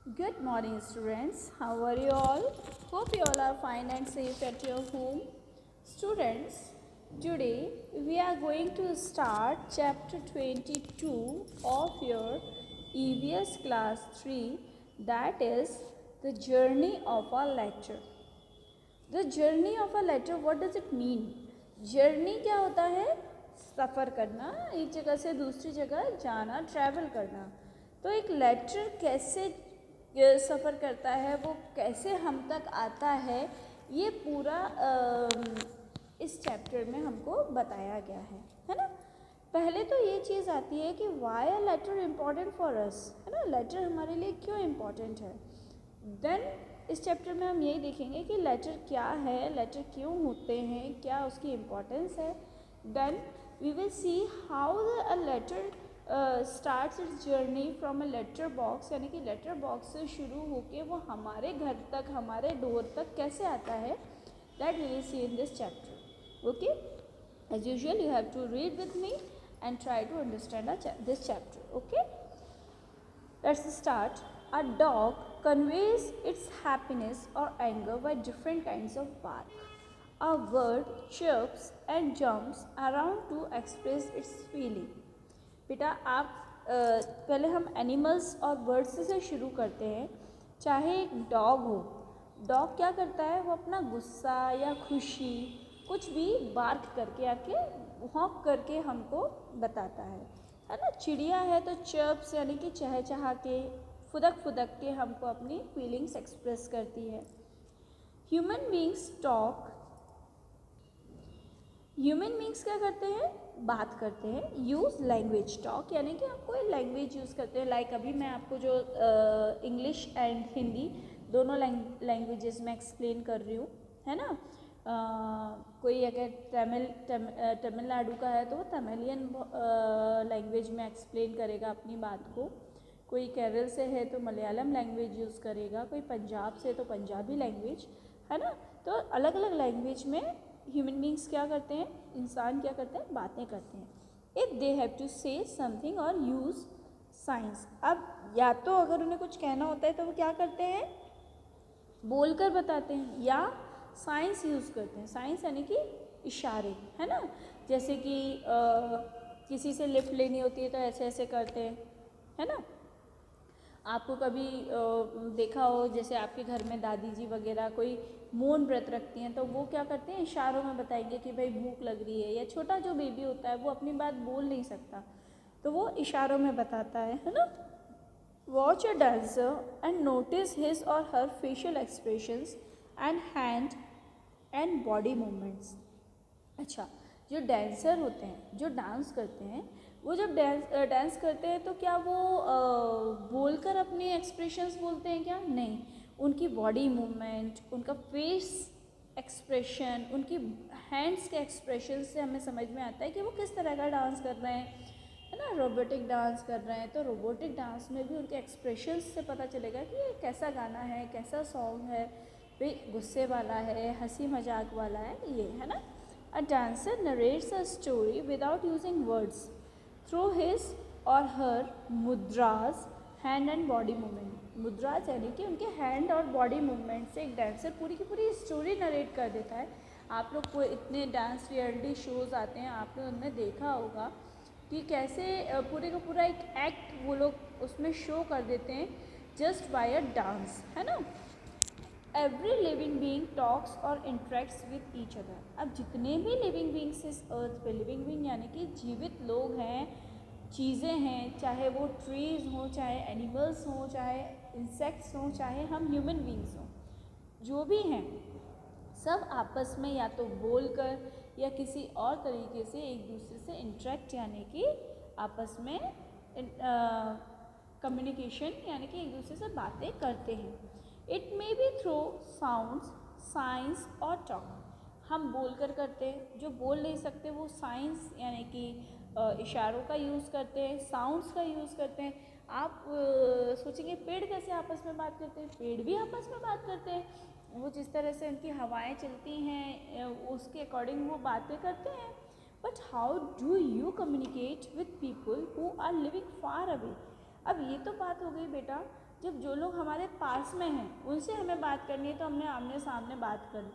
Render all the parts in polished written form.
Good morning, students. How are you all? Hope you all are fine and safe at your home. Students, today we are going to start chapter 22 of your EVS class 3, that is the journey of a letter. The journey of a letter, what does it mean? Journey क्या होता है? सफ़र करना, एक जगह से दूसरी जगह जाना, ट्रैवल करना. तो एक लेटर कैसे सफ़र करता है, वो कैसे हम तक आता है, ये पूरा इस चैप्टर में हमको बताया गया है ना. पहले तो ये चीज़ आती है कि why a letter important for us, है ना. लेटर हमारे लिए क्यों इम्पॉर्टेंट है. देन इस चैप्टर में हम यही देखेंगे कि लेटर क्या है, लेटर क्यों होते हैं, क्या उसकी इम्पोर्टेंस है. Then we will see how a letter starts its journey from a letter box, यानी कि लेटर बॉक्स से शुरू होके वो हमारे घर तक, हमारे डोर तक कैसे आता है. That we will see in this chapter. Okay, as usual you have to read with me and try to understand this chapter. Okay, let's start. A dog conveys its happiness or anger by different kinds of bark. A bird chirps and jumps around to express its feeling. बेटा आप पहले हम animals और birds से शुरू करते हैं. चाहे एक डॉग हो, डॉग क्या करता है, वो अपना गुस्सा या खुशी कुछ भी बार्क करके आके हॉक करके हमको बताता है ना. चिड़िया है तो चर्प्स यानी कि चहचहा के, फुदक फुदक के हमको अपनी फीलिंग्स एक्सप्रेस करती है. Human beings talk. Human beings क्या करते हैं, बात करते हैं. Use language. टॉक यानी कि आप कोई लैंग्वेज यूज़ करते हैं. लाइक अभी मैं आपको जो इंग्लिश एंड हिंदी दोनों लैंग्वेजेस में एक्सप्लेन कर रही हूँ, है ना. कोई अगर तमिलनाडु का है तो वो तमिलियन लैंग्वेज में एक्सप्लेन करेगा अपनी बात को. कोई केरल से है तो मलयालम लैंग्वेज यूज़ करेगा. कोई पंजाब से तो पंजाबी लैंग्वेज, है ना. तो अलग अलग लैंग्वेज में ह्यूमन बींग्स क्या करते हैं, इंसान क्या करते हैं, बातें करते हैं. If they have to say something और यूज़ साइंस. अब या तो अगर उन्हें कुछ कहना होता है तो वो क्या करते हैं, बोलकर बताते हैं, या साइंस यूज़ करते हैं. साइंस यानी कि इशारे, है ना. जैसे कि किसी से लिफ्ट लेनी होती है तो ऐसे ऐसे करते हैं, है ना. आपको कभी देखा हो, जैसे आपके घर में दादी जी वगैरह कोई मौन व्रत रखती हैं तो वो क्या करते हैं, इशारों में बताएंगे कि भाई भूख लग रही है. या छोटा जो बेबी होता है वो अपनी बात बोल नहीं सकता तो वो इशारों में बताता है ना. Watch a dancer and notice his or her facial expressions and hand and body movements. अच्छा, जो डांसर होते हैं, जो डांस करते हैं, वो जब डांस करते हैं तो क्या वो बोलकर अपने एक्सप्रेशंस बोलते हैं क्या, नहीं. उनकी बॉडी मूवमेंट, उनका फेस एक्सप्रेशन, उनकी हैंड्स के एक्सप्रेशन से हमें समझ में आता है कि वो किस तरह का डांस कर रहे हैं, है ना. रोबोटिक डांस कर रहे हैं तो रोबोटिक डांस में भी उनके एक्सप्रेशंस से पता चलेगा कि ये कैसा गाना है, कैसा सॉन्ग है, भाई गुस्से वाला है, हंसी मजाक वाला है, ये, है ना. A dancer narrates a story without using words through his or her mudras, hand and body movement. मुद्राज यानी कि उनके हैंड और बॉडी मूवमेंट से एक डांसर पूरी की पूरी स्टोरी नरेट कर देता है. आप लोग को इतने डांस रियलिटी शोज़ आते हैं, आपने उनमें देखा होगा कि कैसे पूरे का पूरा एक एक्ट वो लोग उसमें शो कर देते हैं जस्ट बाय अ डांस, है ना. एवरी लिविंग बींग टॉक्स और इंट्रैक्ट्स विद ईच अदर. अब जितने भी लिविंग बींग्स इस अर्थ पे, लिविंग बींग यानी कि जीवित लोग हैं, चीज़ें हैं, चाहे वो ट्रीज़ हों, चाहे एनिमल्स हों, चाहे इंसेक्ट्स हों, चाहे हम ह्यूमन बींग्स हों, जो भी हैं, सब आपस में या तो बोलकर या किसी और तरीके से एक दूसरे से इंट्रैक्ट यानी कि आपस में कम्युनिकेशन यानी कि एक दूसरे से बातें करते हैं. It may be through sounds, science और टॉक. हम बोलकर करते हैं, जो बोल नहीं सकते वो साइंस यानी कि इशारों का यूज़ करते हैं, साउंड्स का यूज़ करते हैं. आप सोचेंगे पेड़ कैसे आपस में बात करते हैं, पेड़ भी आपस में बात करते हैं. वो जिस तरह से उनकी हवाएं चलती हैं उसके अकॉर्डिंग वो बातें करते हैं. But how do you communicate with people who are living far away. अब ये तो बात हो गई बेटा जब जो लोग हमारे पास में हैं उनसे हमें बात करनी है तो हमने आमने सामने बात कर ली,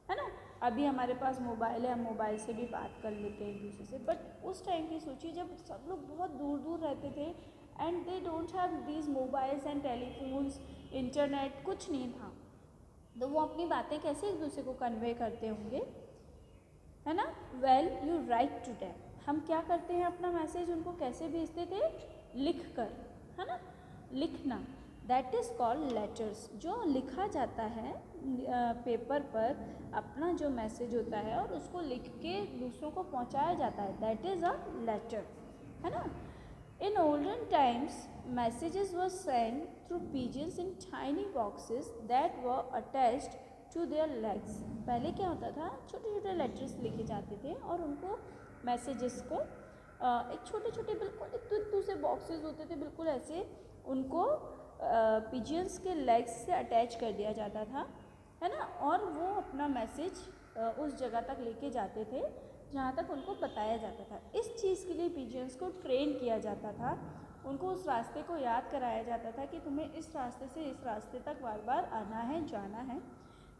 है ना। अभी हमारे पास मोबाइल है, हम मोबाइल से भी बात कर लेते हैं एक दूसरे से, बट उस टाइम की सोचिए जब सब लोग बहुत दूर दूर रहते थे and they don't have these mobiles and telephones, internet कुछ नहीं था, तो वो अपनी बातें कैसे एक दूसरे को कन्वे करते होंगे, है ना। Well you write to them, हम क्या करते हैं अपना मैसेज उनको कैसे भेजते थे, लिख कर, है ना, लिखना, दैट इज़ कॉल्ड लेटर्स। जो लिखा जाता है पेपर पर अपना जो मैसेज होता है और उसको लिख के दूसरों को पहुंचाया जाता है, दैट इज़ अ लेटर, है ना। In olden times messages were sent through pigeons in tiny boxes that were attached to their legs। पहले क्या होता था, छोटे छोटे लेटर्स लिखे जाते थे और उनको मैसेजेस को एक छोटे छोटे बिल्कुल एक दूर से बॉक्सेस होते थे, बिल्कुल ऐसे उनको पिजियंस के लेग्स से अटैच कर दिया जाता था, है ना, और वो अपना मैसेज उस जगह तक लेके जाते थे जहाँ तक उनको बताया जाता था। इस चीज़ के लिए पिजियंस को ट्रेन किया जाता था, उनको उस रास्ते को याद कराया जाता था कि तुम्हें इस रास्ते से इस रास्ते तक बार बार आना है, जाना है।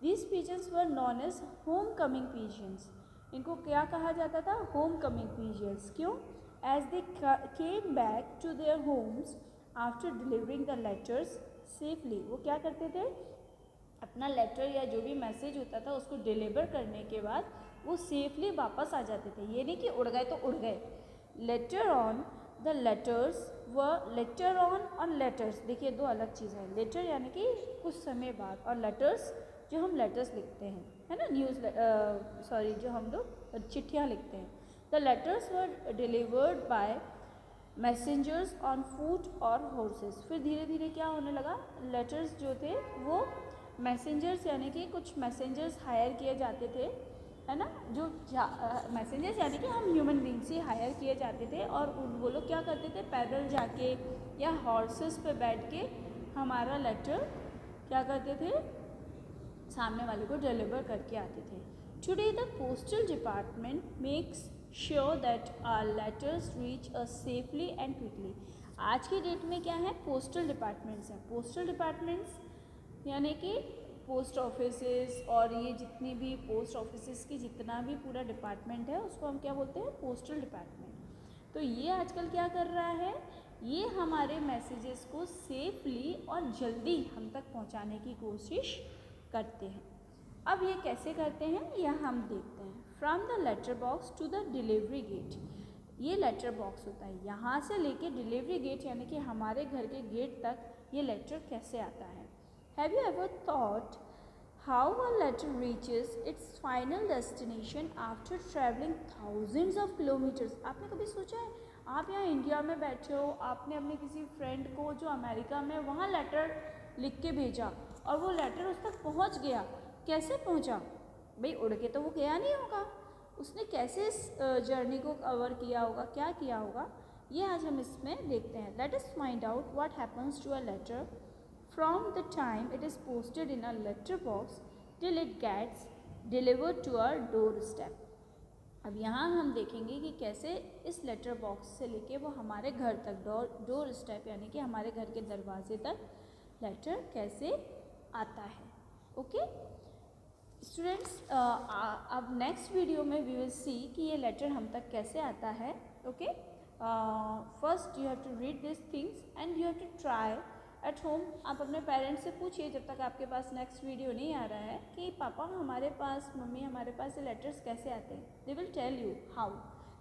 These pigeons were known as home coming pigeons. इनको क्या कहा जाता था, होम कमिंग पिजन्स। क्यों, as they came back to their homes after delivering the letters safely. वो क्या करते थे, अपना लेटर या जो भी मैसेज होता था उसको डिलीवर करने के बाद वो सेफली वापस आ जाते थे। ये नहीं कि उड़ गए तो उड़ गए। लेटर ऑन द लेटर्स व लेटर ऑन और लेटर्स, देखिए दो अलग चीज़ है। लेटर यानी कि कुछ समय बाद, और लेटर्स जो हम लेटर्स लिखते हैं, है ना, जो हम लोग चिट्ठियाँ लिखते हैं। The letters were delivered by messengers on foot और हॉर्सेस। फिर धीरे धीरे क्या होने लगा, लेटर्स जो थे वो मैसेंजर्स यानी कि कुछ मैसेंजर्स हायर किए जाते थे, है ना, जो मैसेंजर्स यानी कि हम ह्यूमन बींग्स ही हायर किए जाते थे और वो लोग क्या करते थे, पैदल जाके या हॉर्सेस पे बैठ के हमारा लेटर क्या करते थे, सामने वाले को डिलीवर करके आते थे। Today the postal department makes sure that our letters reach us safely and quickly. आज की डेट में क्या है, पोस्टल डिपार्टमेंट्स हैं। पोस्टल डिपार्टमेंट्स यानी कि पोस्ट ऑफिसेस और ये जितनी भी पोस्ट ऑफिसेस की जितना भी पूरा डिपार्टमेंट है उसको हम क्या बोलते हैं, पोस्टल डिपार्टमेंट। तो ये आजकल क्या कर रहा है, ये हमारे मैसेजेस को सेफली और जल्दी हम तक पहुंचाने की कोशिश करते हैं। अब ये कैसे करते हैं यह हम देखते हैं। From the letter box to the delivery gate, ये लेटर बॉक्स होता है, यहाँ से लेके डिलीवरी गेट यानी कि हमारे घर के गेट तक ये लेटर कैसे आता है। Have you ever thought how a letter reaches its final destination after traveling thousands of kilometers? आपने कभी सोचा है, आप यहाँ इंडिया में बैठे हो, आपने अपने किसी फ्रेंड को जो अमेरिका में, वहाँ लेटर लिख के भेजा और वो लेटर उस तक पहुँच गया, कैसे पहुँचा भाई, उड़ के तो वो गया नहीं होगा, उसने कैसे इस जर्नी को कवर किया होगा, क्या किया होगा, ये आज हम इसमें देखते हैं। Let us find out what happens to a letter from the time it is posted in a letter box till it gets delivered to our doorstep। अब यहाँ हम देखेंगे कि कैसे इस लेटर बॉक्स से लेके वो हमारे घर तक, डोर स्टेप यानी कि हमारे घर के दरवाजे तक लेटर कैसे आता है। ओके स्टूडेंट्स, अब नेक्स्ट वीडियो में वी विल सी कि ये लेटर हम तक कैसे आता है। Okay, first you have to read this things and you have to try at home. आप अपने पेरेंट्स से पूछिए जब तक आपके पास नेक्स्ट वीडियो नहीं आ रहा है कि पापा हमारे पास, मम्मी हमारे पास ये लेटर्स कैसे आते हैं। They will tell you how.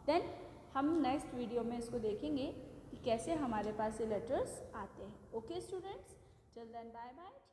Then हम नेक्स्ट वीडियो में इसको देखेंगे कि कैसे हमारे पास ये लेटर्स आते हैं। Okay students, till then bye bye.